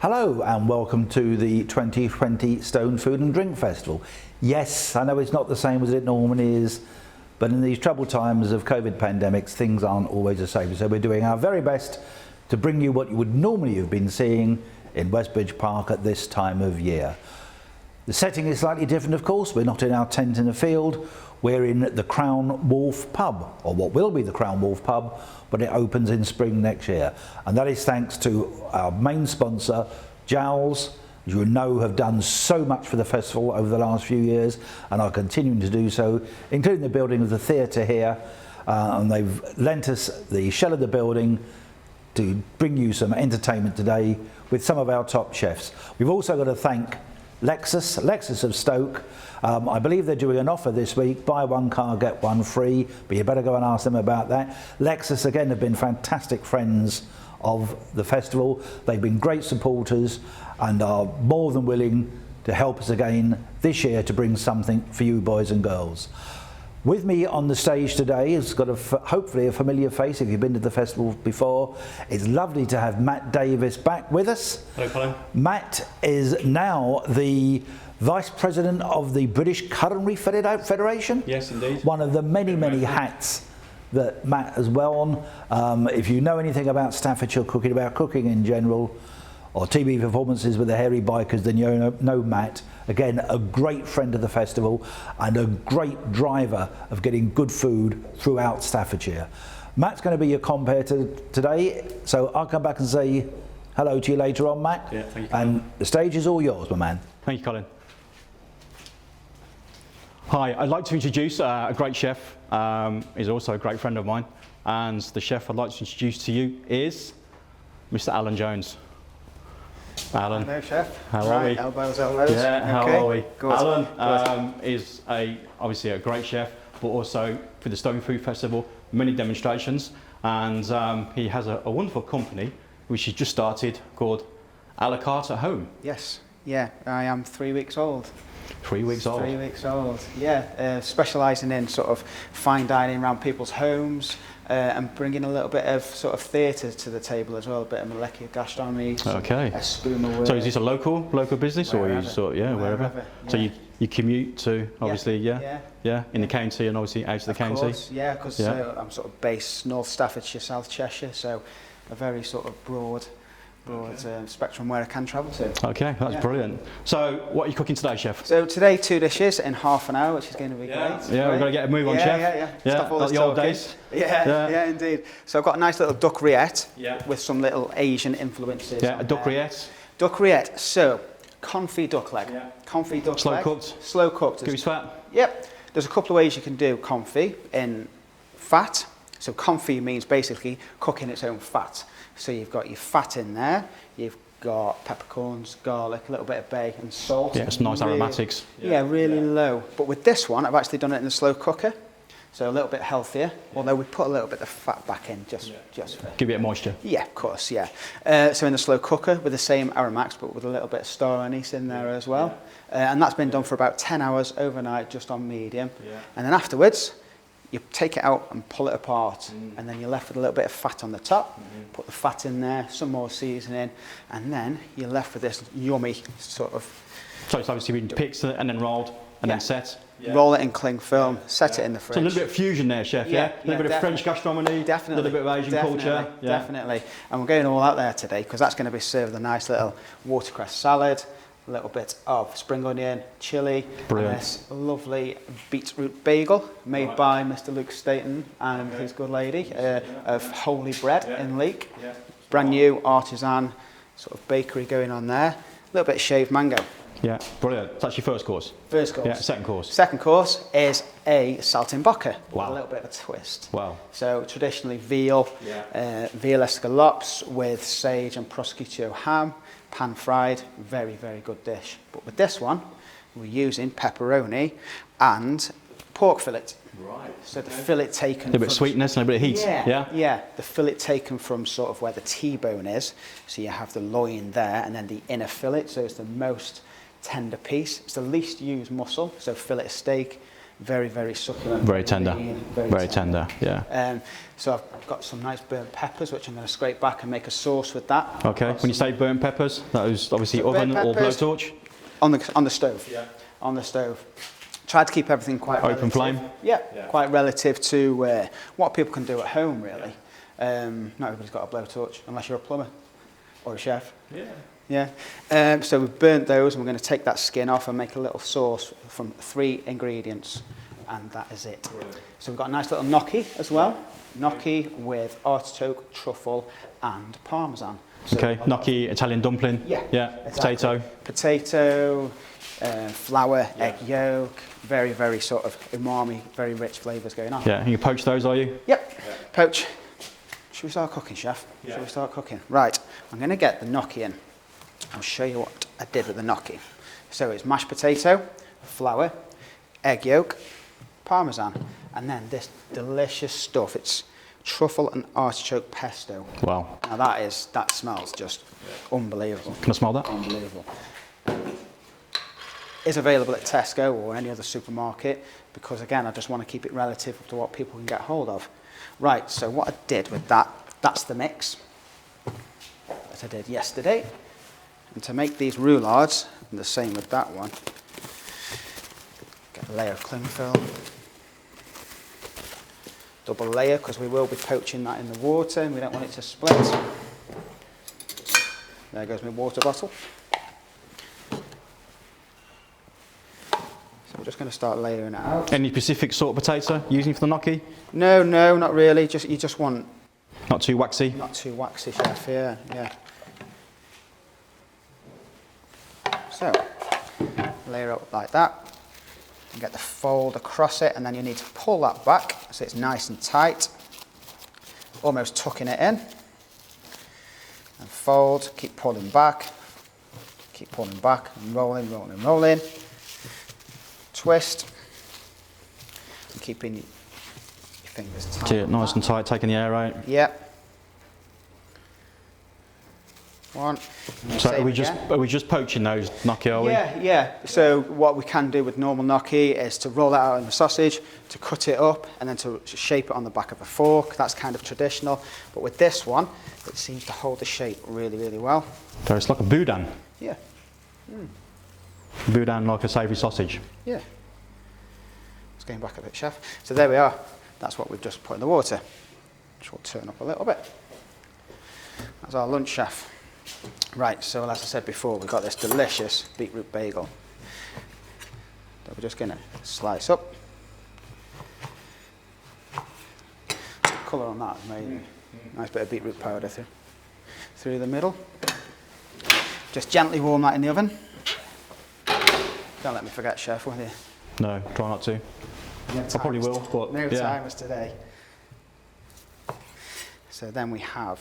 Hello and welcome to the 2020 Stone Food and Drink Festival. Yes, I know it's not the same as it normally is, but in these troubled times of COVID pandemics, things aren't always the same. So we're doing our very best to bring you what you would normally have been seeing in Westbridge Park at this time of year. The setting is slightly different, of course. We're not in our tent in the field. We're in the Crown Wolf pub, or what will be the Crown Wolf pub, but it opens in spring next year. And that is thanks to our main sponsor, Jowls, you know have done so much for the festival over the last few years and are continuing to do so, including the building of the theatre here. And they've lent us the shell of the building to bring you some entertainment today with some of our top chefs. We've also got to thank Lexus of Stoke. I believe they're doing an offer this week, buy one car, get one free, but you better go and ask them about that. Lexus, again, have been fantastic friends of the festival. They've been great supporters and are more than willing to help us again this year to bring something for you boys and girls. With me on the stage today has got hopefully a familiar face if you've been to the festival before. It's lovely to have Matt Davis back with us. Hello, Colin. Matt is now the Vice President of the British Culinary Federation. Yes, indeed. One of the many hats that Matt has worn. If you know anything about Staffordshire cooking, about cooking in general, or TV performances with the hairy bikers, then you know Matt. Again, a great friend of the festival and a great driver of getting good food throughout Staffordshire. Matt's going to be your compere today, so I'll come back and say hello to you later on, Matt. Yeah, thank you, Colin. And the stage is all yours, my man. Thank you, Colin. Hi, I'd like to introduce a great chef. He's also a great friend of mine. And the chef I'd like to introduce to you is Mr. Allan Jones. Alan. Hello, chef. How are we? Elbows. Yeah, how are we? Good. Alan is obviously a great chef, but also for the Stone Food Festival, many demonstrations, and he has a wonderful company which he just started called A La Carte at Home. Yes. Yeah, I am 3 weeks old. 3 weeks old. 3 weeks old. Yeah, specialising in sort of fine dining around people's homes. And bringing a little bit of sort of theatre to the table as well, a bit of molecular gastronomy. Okay. A spoon of work. So is this a local business, Wherever. or you sort of, wherever? Yeah. So you commute to obviously in the county and obviously out of the county. Course, yeah, because I'm sort of based North Staffordshire, South Cheshire, so a very sort of broad spectrum where I can travel to. Okay, that's brilliant. So what are you cooking today, chef? So today 2 dishes in half an hour, which is going to be great. Yeah, we've got to get a move on, chef. Stop all like this the old talking. days. Yeah, indeed. So I've got a nice little duck rillette with some little Asian influences. Yeah, a duck rillette. Duck rillette. So confit duck leg. Yeah. Confit duck Slow leg. cooked. Slow cooked. Give us fat. Yep. There's a couple of ways you can do confit in fat. So confit means basically cooking its own fat. So you've got your fat in there. You've got peppercorns, garlic, a little bit of bay and salt. Yeah, it's nice aromatics. Really low. But with this one, I've actually done it in the slow cooker. So a little bit healthier, although we put a little bit of fat back in just for... Give it moisture. Yeah, of course, yeah. So in the slow cooker with the same aromatics, but with a little bit of star anise in there as well. And that's been done for about 10 hours overnight, just on medium. Yeah. And then afterwards, you take it out and pull it apart, and then you're left with a little bit of fat on the top. Put the fat in there, some more seasoning, and then you're left with this yummy sort of... So it's obviously been picked and then rolled and then set. Roll it in cling film, set it in the fridge. So a little bit of fusion there, chef, a little bit of French gastronomy, a little bit of Asian culture. Definitely. And we're going all out there today because that's going to be served with a nice little watercress salad, a little bit of spring onion, chilli, and this lovely beetroot bagel made by Mr. Luke Staten and his good lady of Holy Bread in Leek. Brand new artisan sort of bakery going on there. A little bit of shaved mango. Yeah, brilliant. That's your first course? First course. Yeah, second course. Second course is a saltimbocca. Wow. With a little bit of a twist. Wow. So traditionally veal escalopes with sage and prosciutto ham, pan fried, very, very good dish. But with this one, we're using pepperoni and pork fillet. Right. So the fillet taken a little bit of sweetness and a bit of heat. Yeah. The fillet taken from sort of where the T-bone is. So you have the loin there and then the inner fillet. So it's the most tender piece. It's the least used muscle. So fillet steak, very, very succulent. Very tender. Lean, Very tender, yeah. So I've got some nice burnt peppers, which I'm going to scrape back and make a sauce with that. Okay, when you say burnt peppers, that is obviously So oven burnt or peppers- blowtorch? On the stove. Yeah. On the stove. Tried to keep everything quite Open relative. flame? Yeah, Yeah. quite relative to what people can do at home, really. Not everybody's got a blowtorch, unless you're a plumber or a chef. Yeah. Yeah. So we've burnt those, and we're going to take that skin off and make a little sauce from 3 ingredients, and that is it. Brilliant. So we've got a nice little gnocchi as well. Gnocchi with artichoke, truffle, and parmesan. So Okay, gnocchi, Italian dumpling? Yeah, Yeah, exactly. potato? Potato, flour, egg yolk, very, very sort of umami, very rich flavours going on. Yeah, and you poach those, are you? Yep, poach. Should we start cooking, chef? Yeah. Should we start cooking? Right, I'm going to get the gnocchi in. I'll show you what I did with the gnocchi. So it's mashed potato, flour, egg yolk, parmesan, and then this delicious stuff. It's truffle and artichoke pesto. Wow. Now that smells just unbelievable. Can I smell that? Unbelievable. Is available at Tesco or any other supermarket, because again, I just want to keep it relative to what people can get hold of. Right, so what I did with that's the mix that I did yesterday. And to make these roulades, and the same with that one, get a layer of cling film. Double layer, because we will be poaching that in the water and we don't want it to split. There goes my water bottle. So we're just going to start layering it out. Any specific sort of potato using for the gnocchi? No, not really. You just want Not too waxy? not too waxy, chef. Yeah. So layer it up like that. And get the fold across it, and then you need to pull that back so it's nice and tight, almost tucking it in. And fold, keep pulling back, and rolling. Twist, and keeping your fingers tight. Yeah, nice and tight, taking the air out. Yep. One. And So same are again. we just poaching those gnocchi, are we? Yeah. So what we can do with normal gnocchi is to roll it out in the sausage, to cut it up, and then to shape it on the back of a fork. That's kind of traditional. But with this one, it seems to hold the shape really, really well. So it's like a boudin. Yeah. Boudin like a savoury sausage. Yeah. It's going back a bit, chef. So there we are. That's what we've just put in the water, which will turn up a little bit. That's our lunch, chef. Right, so as I said before, we've got this delicious beetroot bagel that we're just going to slice up. The colour on that is amazing. Nice bit of beetroot powder through the middle. Just gently warm that in the oven. Don't let me forget, chef, will you? No, try not to. I probably will, but No yeah. time as today. So then we have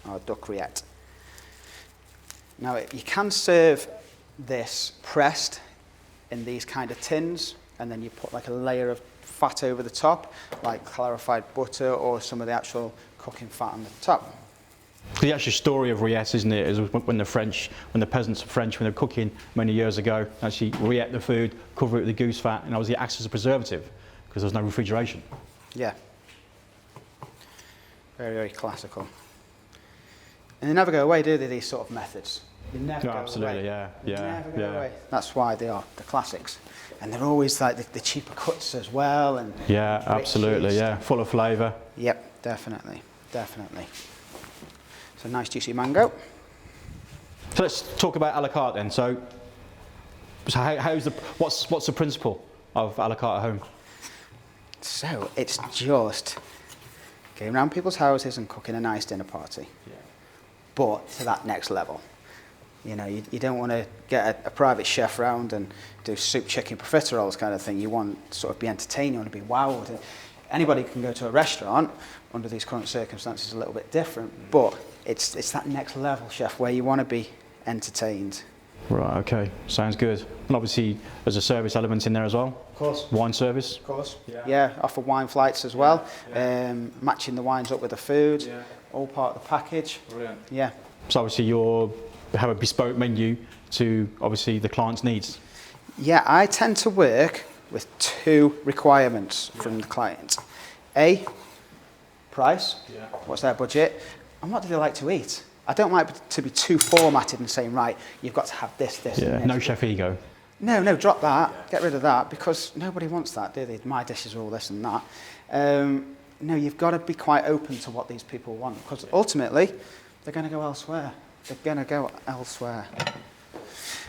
our duck rillette. Now you can serve this pressed in these kind of tins, and then you put like a layer of fat over the top, like clarified butter or some of the actual cooking fat on the top. The actual story of rillette, isn't it, is when the peasants of French, when they were cooking many years ago, actually rillette the food, cover it with the goose fat, and obviously it acts as a preservative because there's no refrigeration. Yeah. Very, very classical. And they never go away, do they, these sort of methods? They never No, go absolutely, away. yeah, They yeah, never go yeah. away. That's why they are the classics. And they're always like the cheaper cuts as well. And Yeah, absolutely, cheese. yeah, full of flavour. Yep, definitely. So nice juicy mango. So let's talk about a la carte then. So what's the principle of a la carte at home? So it's just going around people's houses and cooking a nice dinner party. Yeah. But to that next level. You know, you don't want to get a private chef round and do soup, chicken, profiteroles kind of thing. You want to sort of be entertained, you want to be wowed. Anybody can go to a restaurant under these current circumstances a little bit different, but it's that next level, chef, where you want to be entertained. Right, okay, sounds good. And obviously there's a service element in there as well. Of course. Wine service. Of course. Yeah. Yeah, offer wine flights as well. Yeah. Matching the wines up with the food. Yeah. All part of the package. Brilliant. Yeah. So obviously you have a bespoke menu to obviously the client's needs. Yeah, I tend to work with 2 requirements from the client. A, price, what's their budget, and what do they like to eat? I don't like to be too formatted and saying, right, you've got to have this, and this. No chef ego. No, drop that, get rid of that, because nobody wants that, do they? My dishes are all this and that. No, you've got to be quite open to what these people want, because ultimately, they're going to go elsewhere. They're going to go elsewhere.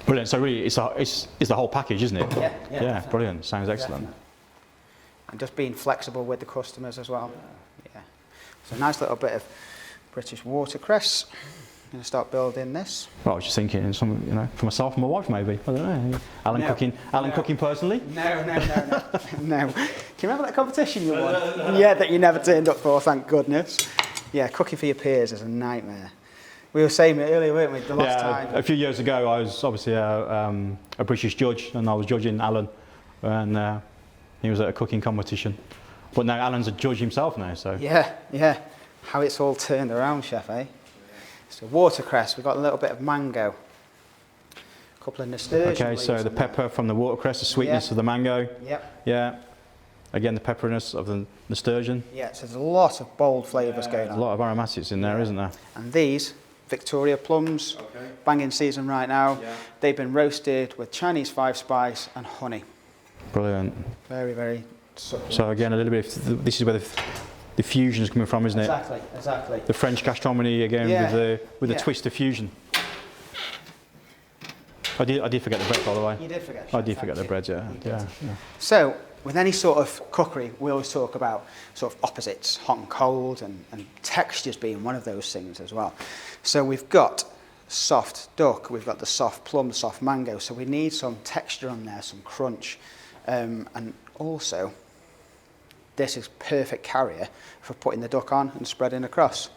Brilliant. So really, it's the whole package, isn't it? Yeah, brilliant. Sounds excellent. Definitely. And just being flexible with the customers as well. Yeah. So a nice little bit of British watercress. I'm going to start building this. Well, I was just thinking, some, for myself and my wife, maybe. I don't know. Alan cooking personally? No. No. Can you remember that competition you won? Yeah, that you never turned up for, thank goodness. Yeah, cooking for your peers is a nightmare. We were saying it earlier, weren't we, the last time? A few years ago, I was obviously a British judge, and I was judging Alan, and he was at a cooking competition. But now Alan's a judge himself now, so. Yeah. How it's all turned around, chef, eh? So watercress, we've got a little bit of mango. A couple of nasturtium. Okay, so the pepper from the watercress, the sweetness of the mango. Yep. Yeah. Again, the pepperiness of the nasturtium. Yeah, so there's a lot of bold flavours going on. A lot of aromatics in there, isn't there? And these, Victoria plums, banging season right now. Yeah. They've been roasted with Chinese 5-spice and honey. Brilliant. Very, very subtle. So again, a little bit this is where the fusion is coming from, isn't it? Exactly. The French gastronomy again with the twist of fusion. I did forget the bread, by the way. You did forget. I did forget the bread, yeah. So, with any sort of cookery, we always talk about sort of opposites, hot and cold, and textures being one of those things as well. So we've got soft duck, we've got the soft plum, the soft mango, so we need some texture on there, some crunch. And also, this is perfect carrier for putting the duck on and spreading across.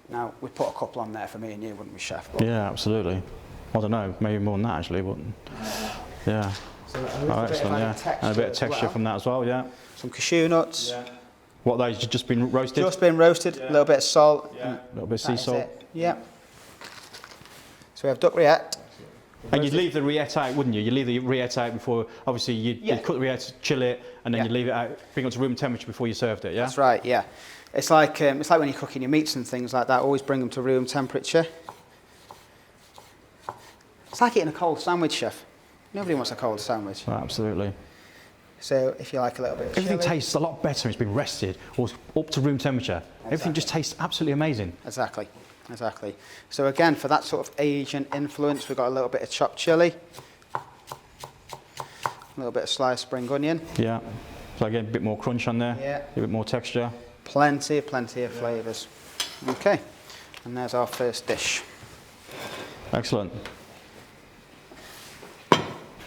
Now, we'd put a couple on there for me and you, wouldn't we, chef? But yeah, absolutely. I don't know, maybe more than that actually, but yeah. So excellent, And a bit of texture from that as well, yeah. Some cashew nuts. Yeah. What, those just been roasted? Just been roasted, a little bit of salt. Yeah. A little bit of sea salt. Yeah. So we have duck rillette. And you'd leave the rillette out, wouldn't you? You'd leave the rillette out before, obviously you'd cut the rillette, chill it, and then you'd leave it out, bring it to room temperature before you served it, yeah? That's right, yeah. It's like when you're cooking your meats and things like that, always bring them to room temperature. It's like eating a cold sandwich, chef. Nobody wants a cold sandwich. Oh, absolutely. So if you like a little bit of everything chili. tastes a lot better. It's been rested or up to room temperature. Exactly. Everything just tastes absolutely amazing. Exactly. So again, for that sort of Asian influence, we've got a little bit of chopped chili, a little bit of sliced spring onion. Yeah. So again, a bit more crunch on there. Yeah. A bit more texture. Plenty of flavours. Okay. And there's our first dish. Excellent.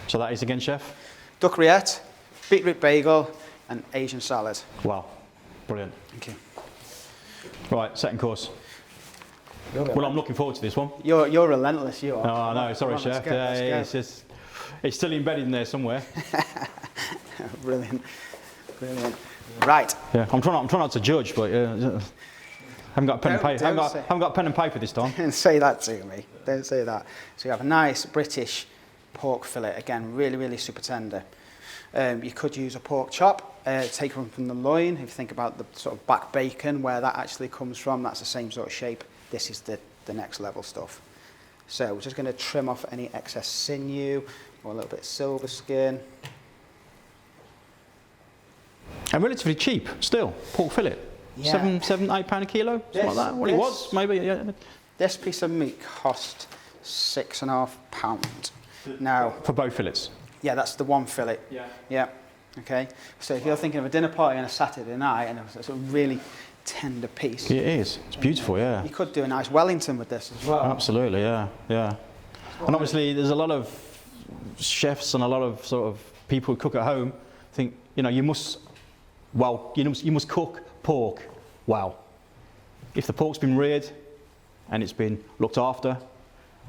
So that is again, chef? Duck rillette, beetroot bagel, and Asian salad. Wow, brilliant. Thank you. Right, second course. Well, I'm looking forward to this one. You're relentless, you are. Oh, no, sorry, chef. It's still embedded in there somewhere. Brilliant. Right. Yeah, I'm trying not to judge, but I haven't got a pen and paper. Haven't got a pen and paper this time. Don't say that to me. Don't say that. So you have a nice British pork fillet, again, really super tender. You could use a pork chop, take one from the loin. If you think about the sort of back bacon, where that actually comes from, that's the same sort of shape. This is the next level stuff. So we're just going to trim off any excess sinew or a little bit of silver skin. And relatively cheap still, pork fillet. Yeah. £7-8 a kilo, something like that. Well, it was maybe. Yeah. This piece of meat cost £6.5. Now, for both fillets? Yeah, that's the one fillet. Yeah. Okay. So if you're thinking of a dinner party on a Saturday night and it's a really tender piece. It is. It's beautiful, yeah. You could do a nice Wellington with this as well. Absolutely, yeah. And obviously there's a lot of chefs and a lot of sort of people who cook at home think, you must cook pork well. If the pork's been reared and it's been looked after,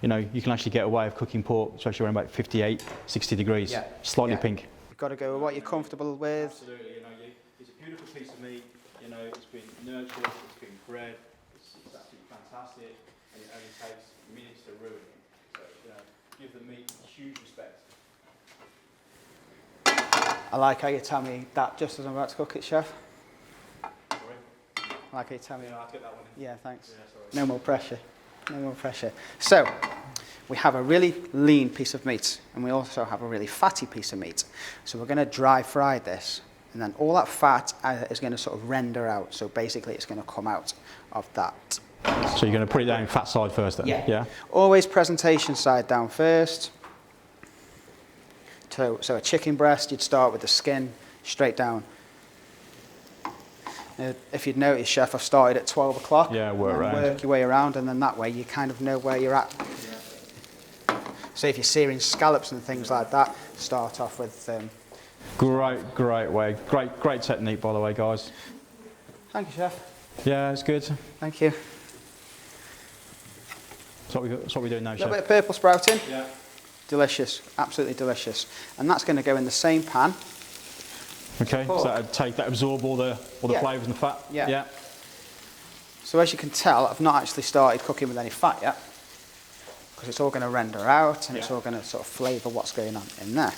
you can actually get away with cooking pork, especially around about 58, 60 degrees, slightly pink. You've got to go with what you're comfortable with. Absolutely, it's a beautiful piece of meat, it's been nurtured, it's been bred, it's absolutely fantastic, and it only takes minutes to ruin it. So, give the meat huge respect. I like how you tell me that just as I'm about to cook it, chef. Sorry? I like how you tell me. Yeah, I'll get that one in. Yeah, thanks. Yeah, sorry. No more pressure. No more pressure. So, we have a really lean piece of meat, and we also have a really fatty piece of meat. So we're going to dry fry this, and then all that fat is going to sort of render out. So basically, it's going to come out of that. So you're going to put it down fat side first then? Yeah. Always presentation side down first. So a chicken breast, you'd start with the skin straight down. If you'd notice, chef, I've started at 12 o'clock. Yeah, work your way around, and then that way you kind of know where you're at. Yeah. So if you're searing scallops and things like that, start off with... Great way. Great technique, by the way, guys. Thank you, chef. Yeah, it's good. Thank you. That's what we're doing now, A chef. little bit of purple sprouting. Yeah. Delicious, absolutely delicious. And that's going to go in the same pan. Okay, so that absorb all the Yeah. flavours and the fat? Yeah. So as you can tell, I've not actually started cooking with any fat yet, because it's all going to render out and it's all going to sort of flavour what's going on in there.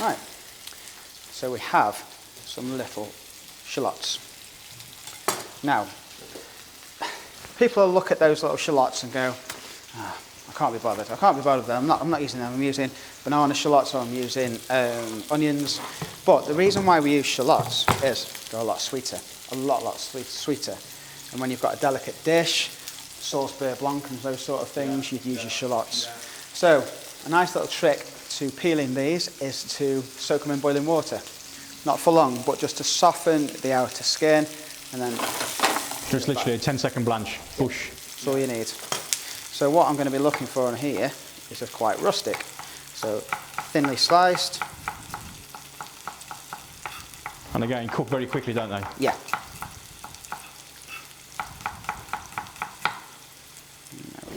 Right, so we have some little shallots. Now, people will look at those little shallots and go, oh, I can't be bothered. I can't be bothered with them. I'm not using them. I'm using banana shallots, or I'm using onions. But the reason why we use shallots is they're a lot sweeter, a lot sweeter. And when you've got a delicate dish, sauce beurre blanc and those sort of things, you'd use your shallots. So a nice little trick to peeling these is to soak them in boiling water. Not for long, but just to soften the outer skin, and then... Just literally a 10-second blanch. Bush. That's all you need. So what I'm going to be looking for on here is just quite rustic. So thinly sliced. And again, cook very quickly, don't they? Yeah.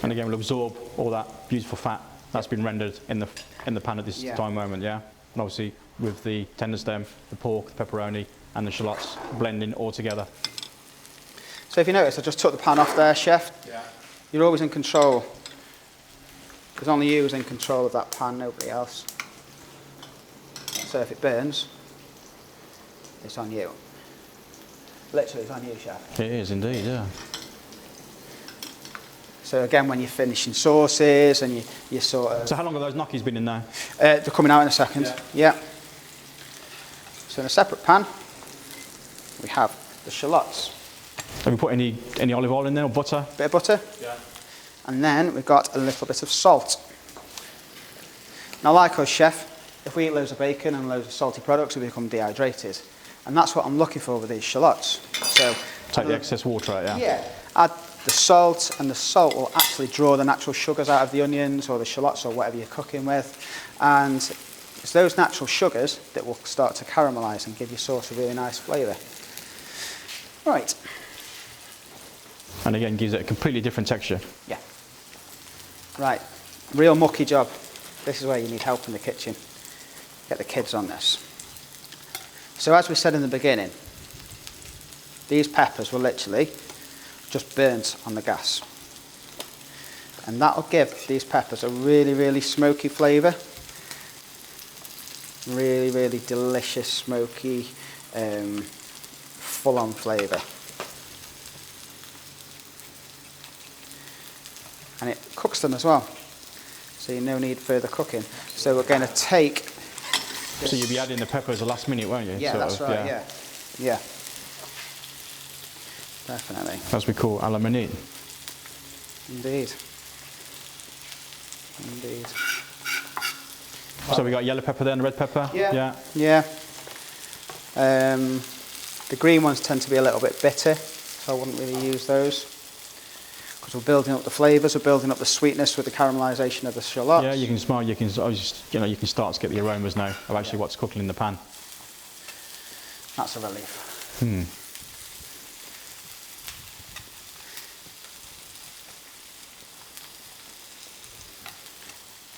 And again, we'll absorb all that beautiful fat that's been rendered in the pan at this time moment, yeah? And obviously with the tender stem, the pork, the pepperoni and the shallots blending all together. So if you notice, I just took the pan off there, chef. Yeah. You're always in control. There's only you who's in control of that pan, nobody else. So if it burns, it's on you. Literally, it's on you, chef. It is indeed, yeah. So again, when you're finishing sauces and you sort of... So how long have those gnocchis been in now? they're coming out in a second. Yeah. So in a separate pan, we have the shallots. Have we put any olive oil in there or butter? Bit of butter. Yeah. And then we've got a little bit of salt. Now, like us, chef, if we eat loads of bacon and loads of salty products, we become dehydrated. And that's what I'm looking for with these shallots. So take the excess water out, yeah? Yeah. Add the salt, and the salt will actually draw the natural sugars out of the onions or the shallots or whatever you're cooking with. And it's those natural sugars that will start to caramelise and give your sauce a really nice flavour. Right. And again, gives it a completely different texture. Yeah. Right. Real mucky job. This is where you need help in the kitchen. Get the kids on this. So as we said in the beginning, these peppers were literally just burnt on the gas. And that'll give these peppers a really, really smoky flavour. Really, really delicious, smoky, full-on flavour. And it cooks them as well. So you no need further cooking. So we're going to take... So you'll be adding the peppers the last minute, won't you? Yeah, that's right, yeah. Yeah. Definitely. As we call à la minute. Indeed. Indeed. So we got yellow pepper there and red pepper? Yeah. Yeah. The green ones tend to be a little bit bitter, so I wouldn't really use those. Because we're building up the flavours, we're building up the sweetness with the caramelisation of the shallots. Yeah, you can smell, you can start to get the aromas now of actually what's cooking in the pan. That's a relief. Hmm.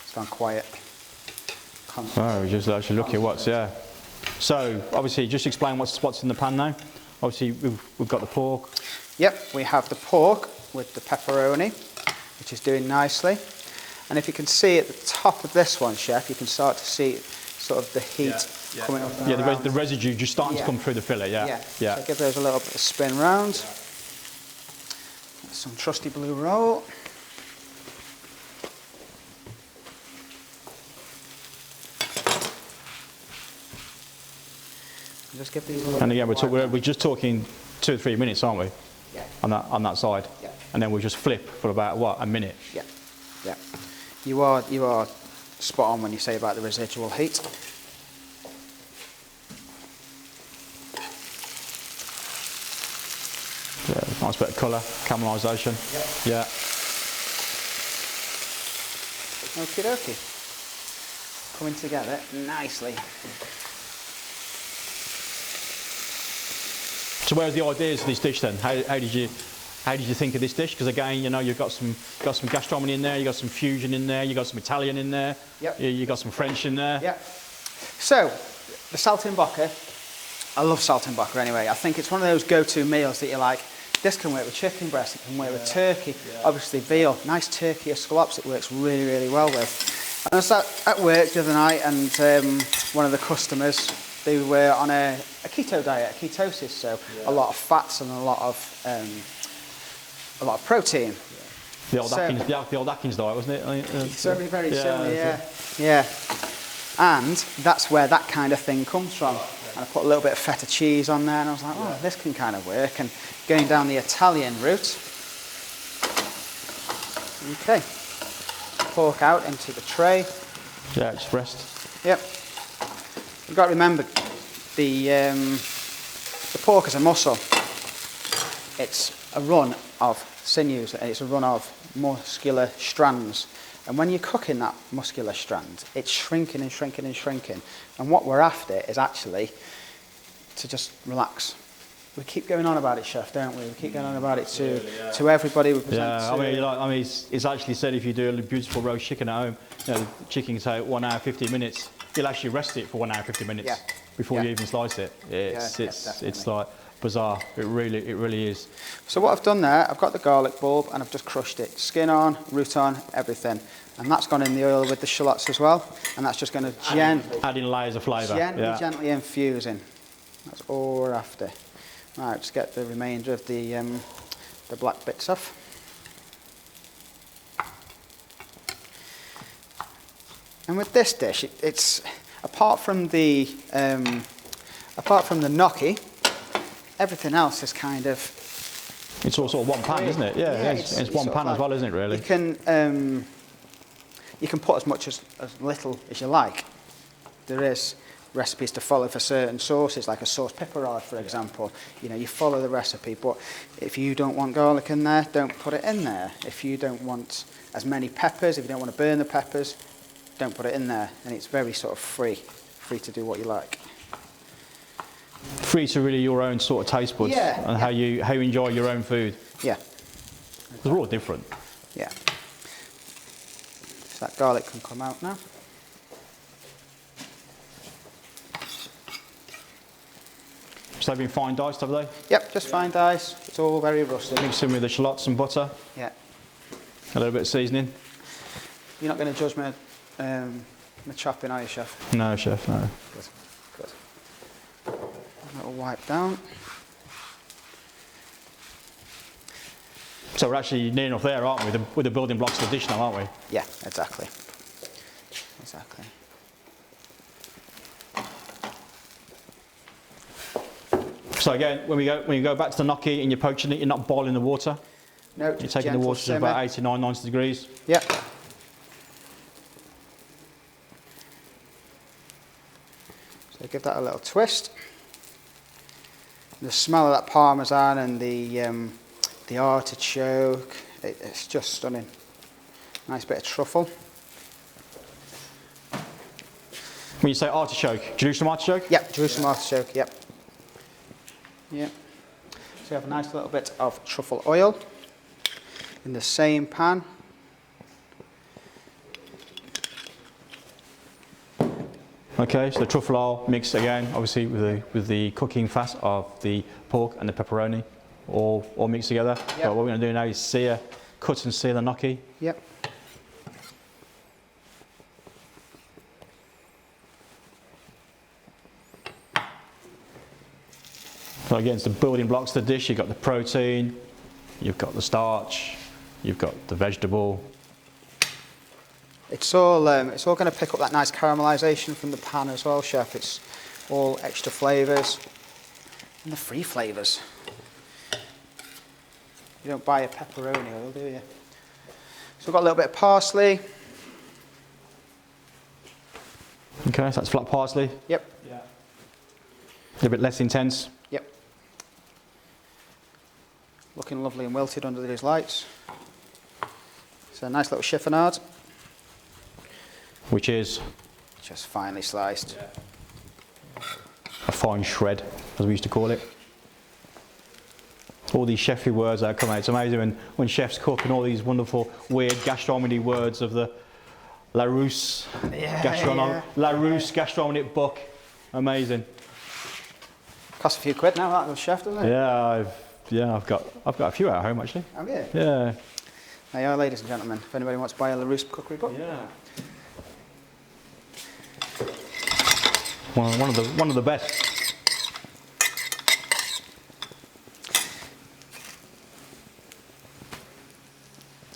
It's gone quiet. Oh, just actually look at what's, yeah. So, obviously, just explain what's in the pan now. Obviously, we've got the pork. Yep, we have the pork with the pepperoni. which is doing nicely. And if you can see at the top of this one, Chef, you can start to see sort of the heat coming up and around. The residue just starting to come through the fillet, yeah. So give those a little bit of spin round. Some trusty blue roll. Just give these and again, we're just talking 2 or 3 minutes, aren't we? Yeah. On that side. Yeah. And then we just flip for about, what, a minute? Yeah. Yeah. You are spot on when you say about the residual heat. Yeah, nice bit of colour, caramelisation. Yeah. Okie dokie. Coming together nicely. So where's the ideas for this dish then? How did you think of this dish? Because again, you know, you've got some gastronomy in there, you've got some fusion in there, you've got some Italian in there, you've got some French in there. Yeah. So, the saltimbocca, I love saltimbocca anyway. I think it's one of those go-to meals that you're like, this can work with chicken breast, it can work with turkey, obviously veal, nice turkey or scallops it works really, really well with. And I was at work the other night and one of the customers, they were on a keto diet, ketosis, so a lot of fats and a lot of protein. The old Atkins diet, wasn't it? Certainly very similar, yeah. And that's where that kind of thing comes from. And I put a little bit of feta cheese on there and I was like, oh, this can kind of work. And going down the Italian route. Okay. Pork out into the tray. Yeah, just rest. Yep. You've got to remember, the pork is a muscle. It's a run of sinews, it's a run of muscular strands. And when you're cooking that muscular strand, it's shrinking and shrinking and shrinking. And what we're after is actually to just relax. We keep going on about it, Chef, don't we? We keep going on about it to everybody we present to. I mean, it's actually said if you do a beautiful roast chicken at home, you know, the chicken can take 1 hour, 50 minutes. You'll actually rest it for 1 hour, 50 minutes before you even slice it. It's like bizarre. It really is. So what I've done there, I've got the garlic bulb and I've just crushed it. Skin on, root on, everything. And that's gone in the oil with the shallots as well. And that's just going to adding layers of flavour. Gently infusing. That's all we're after. Right, just get the remainder of the black bits off. And with this dish, it's apart from the gnocchi, everything else is kind of. It's all sort of one pan, isn't it? Yeah, it's one pan as well, isn't it? Really. You can put as much as little as you like. There is recipes to follow for certain sauces, like a sauce pepperoni, for example. You know, you follow the recipe, but if you don't want garlic in there, don't put it in there. If you don't want as many peppers, if you don't want to burn the peppers, don't put it in there. And it's very sort of free to do what you like. Free to really your own sort of taste buds and how you enjoy your own food. Yeah. Because we're all different. Yeah. So that garlic can come out now. So they've been fine diced, have they? Yep, just fine dice. It's all very rustic. Mix in with the shallots and butter. Yeah. A little bit of seasoning. You're not going to judge my chopping, are you, Chef? No, Chef, no. Good. A little wipe down. So we're actually near enough there, aren't we, with the building blocks of the dish now, aren't we? Yeah, exactly. So again, when you go back to the gnocchi and you're poaching it, you're not boiling the water. No, you're taking the water to about 89, 90 degrees. Yep. So give that a little twist. The smell of that parmesan and the artichoke, it's just stunning. Nice bit of truffle. When you say artichoke, Jerusalem artichoke? Yep, Jerusalem artichoke, yep. Yep. So we have a nice little bit of truffle oil in the same pan. Okay, so the truffle oil mixed again, obviously with the cooking fat of the pork and the pepperoni, all mixed together. Yep. But what we're going to do now is sear cut and seal a gnocchi. Yep. So again, it's the building blocks of the dish. You've got the protein, you've got the starch, you've got the vegetable. It's all going to pick up that nice caramelisation from the pan as well, chef. It's all extra flavours and the free flavours. You don't buy a pepperoni oil, do you? So we've got a little bit of parsley. Okay, so that's flat parsley. Yep. Yeah. A little bit less intense. Yep. Looking lovely and wilted under these lights. So a nice little chiffonade. Which is Just finely sliced. a fine shred, as we used to call it. All these chefy words that come out. It's amazing when chefs cook and all these wonderful, weird gastronomy words of the Larousse gastronomic book. Amazing. Costs a few quid now, that little chef, doesn't it? Yeah, I've got a few at home actually. Oh, yeah. Yeah. There you are, ladies and gentlemen. If anybody wants to buy a Larousse cookery book. Yeah. One of the best.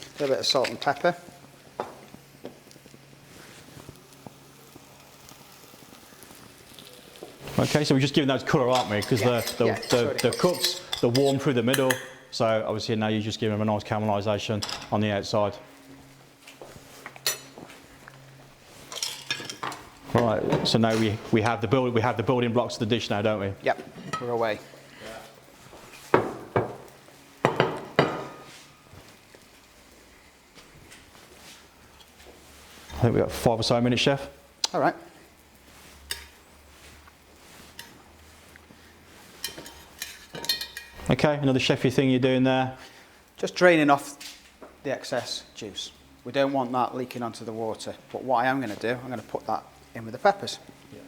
A little bit of salt and pepper. Okay, so we're just giving those colour, aren't we? Because the cups, they're warm through the middle. So obviously now you just give them a nice caramelisation on the outside. Right, so now we have the building blocks of the dish now, don't we? Yep, we're away. I think we've got 5 or so minutes, chef. All right. Okay, another chefy thing you're doing there. Just draining off the excess juice. We don't want that leaking onto the water. But what I am going to do, I'm going to put that in with the peppers. Yeah.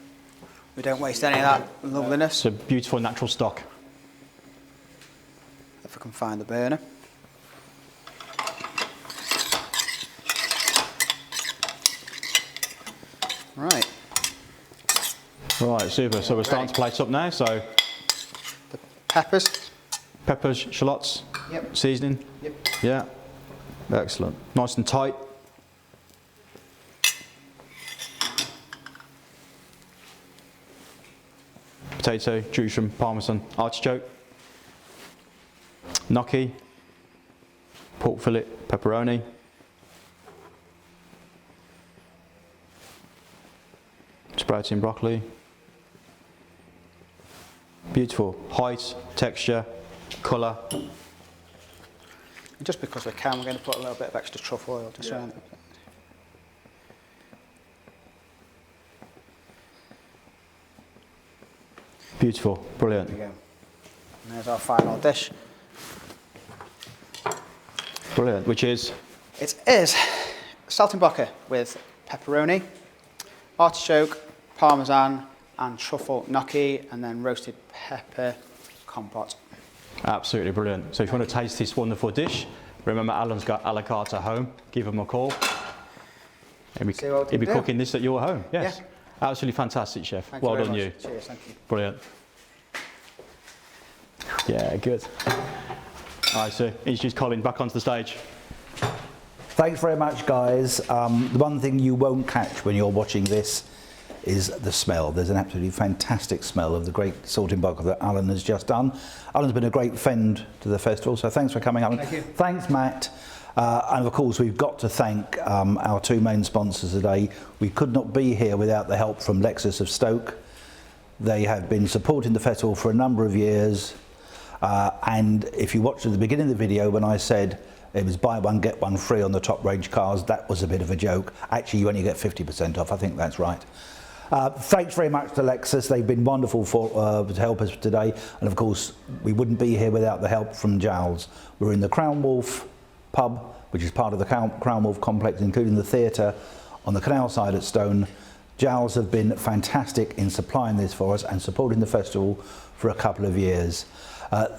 We don't waste any of that loveliness. It's a beautiful natural stock. If I can find the burner. Right. Right, super. So we're starting to plate up now. So The peppers. peppers, shallots, Yep. seasoning. Yep. Yeah, excellent. Nice and tight. Potato, Jerusalem, parmesan, artichoke, gnocchi, pork fillet, pepperoni, sprouting broccoli. Beautiful height, texture, colour. Just because we can, we're going to put a little bit of extra truffle oil just around it. Beautiful, brilliant. There we go. And there's our final dish. Brilliant, which is? It is saltimbocca with pepperoni, artichoke, parmesan and truffle gnocchi, and then roasted pepper compote. Absolutely brilliant. So if you want to taste this wonderful dish, remember Allan's got a la carte at home. Give him a call. He'll be cooking this at your home. Yes. Yeah. Absolutely fantastic, chef. Thank well you done, very you. much. Cheers, thank you. Brilliant. Yeah, good. All right, so introduce Colin back onto the stage. Thanks very much, guys. The one thing you won't catch when you're watching this is the smell. There's an absolutely fantastic smell of the great saltimbocca that Allan has just done. Allan's been a great friend to the festival, so thanks for coming, Allan. Thank you. Thanks, Matt. And of course, we've got to thank our two main sponsors today. We could not be here without the help from Lexus of Stoke. They have been supporting the festival for a number of years. And if you watched at the beginning of the video when I said it was buy one, get one free on the top range cars, that was a bit of a joke. Actually, you only get 50% off. I think that's right. Thanks very much to Lexus. They've been wonderful to help us today. And of course, we wouldn't be here without the help from Giles. We're in the Crown Wolf pub, which is part of the Crown Wolf complex, including the theatre on the canal side at Stone. Giles have been fantastic in supplying this for us and supporting the festival for a couple of years.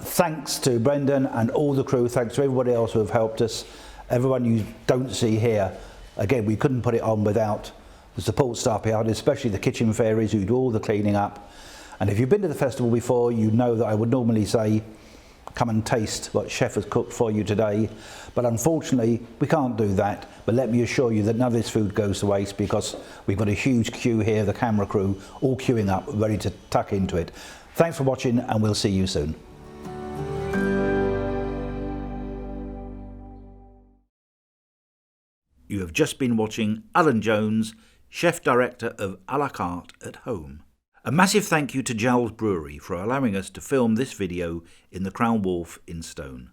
Thanks to Brendan and all the crew. Thanks to everybody else who have helped us. Everyone you don't see here, again, we couldn't put it on without the support staff behind, especially the kitchen fairies who do all the cleaning up. And if you've been to the festival before, you know that I would normally say, come and taste what chef has cooked for you today. But unfortunately, we can't do that. But let me assure you that none of this food goes to waste, because we've got a huge queue here, the camera crew, all queuing up, ready to tuck into it. Thanks for watching, and we'll see you soon. You have just been watching Allan Jones, Chef Director of à la carte at home. A massive thank you to Giles Brewery for allowing us to film this video in the Crown Wharf in Stone.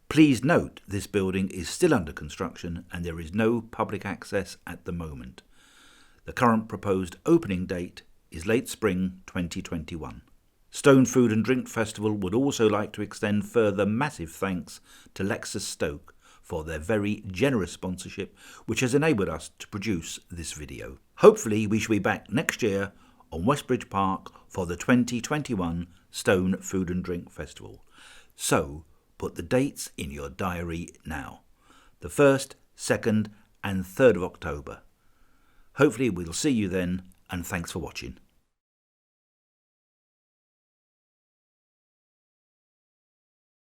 Please note this building is still under construction and there is no public access at the moment. The current proposed opening date is late spring 2021. Stone Food and Drink Festival would also like to extend further massive thanks to Lexus Stoke for their very generous sponsorship, which has enabled us to produce this video. Hopefully we shall be back next year on Westbridge Park for the 2021 Stone Food and Drink Festival. So put the dates in your diary now. The 1st, 2nd and 3rd of October. Hopefully we'll see you then, and thanks for watching.